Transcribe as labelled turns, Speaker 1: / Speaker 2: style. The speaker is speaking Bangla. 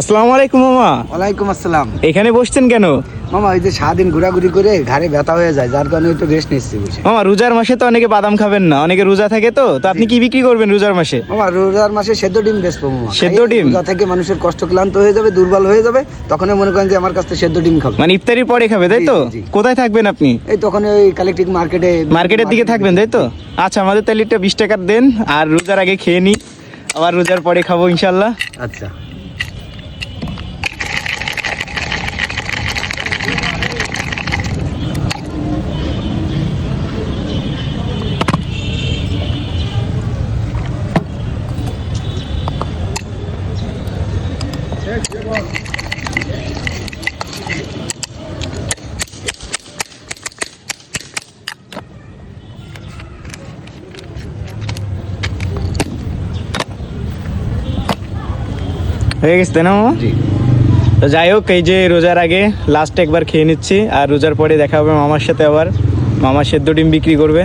Speaker 1: আসসালামু আলাইকুম মামা।
Speaker 2: ওয়ালাইকুম আসসালাম।
Speaker 1: এখানে বসছেন কেন?
Speaker 2: মামা ওই যে সারাদিন ঘোরাঘুরি করে ঘাড়ে ব্যথা হয়ে যায়, যার কারণে একটু রেস্ট নিচ্ছি বসে।
Speaker 1: মামা রোজার মাসে তো অনেকে বাদাম খাবেন না, অনেকে রোজা থাকে, তো আপনি কি বিক্রি করবেন রোজার মাসে?
Speaker 2: মামা রোজার মাসে সেদ্ধ ডিম বেচবো মামা।
Speaker 1: সেদ্ধ ডিম?
Speaker 2: রোজা থেকে মানুষের কষ্ট ক্লান্ত হয়ে যাবে, দুর্বল হয়ে যাবে, তখন মনে করেন যে আমার কাছ থেকে সেদ্ধ ডিম খাবে।
Speaker 1: মানে ইফতারির পরে খাবে, তাই তো?
Speaker 2: জি, জি, জি।
Speaker 1: কোথায় থাকবেন আপনি?
Speaker 2: এই তখন ওই কালেকটিভ
Speaker 1: মার্কেটের দিকে থাকবেন, তাই তো? আচ্ছা, আমাদের তাহলে একটা 20 টাকার দেন, আর রোজার আগে খেয়ে নিই, আবার রোজার পরে খাবো ইনশাল্লাহ।
Speaker 2: আচ্ছা।
Speaker 1: হয়ে গেছে তাই না মামা?
Speaker 2: জি।
Speaker 1: তো যাই হোক, এই যে রোজার আগে লাস্ট একবার খেয়ে নিচ্ছি, আর রোজার পরে দেখা হবে মামার সাথে, আবার মামা সেদ্ধ ডিম বিক্রি করবে।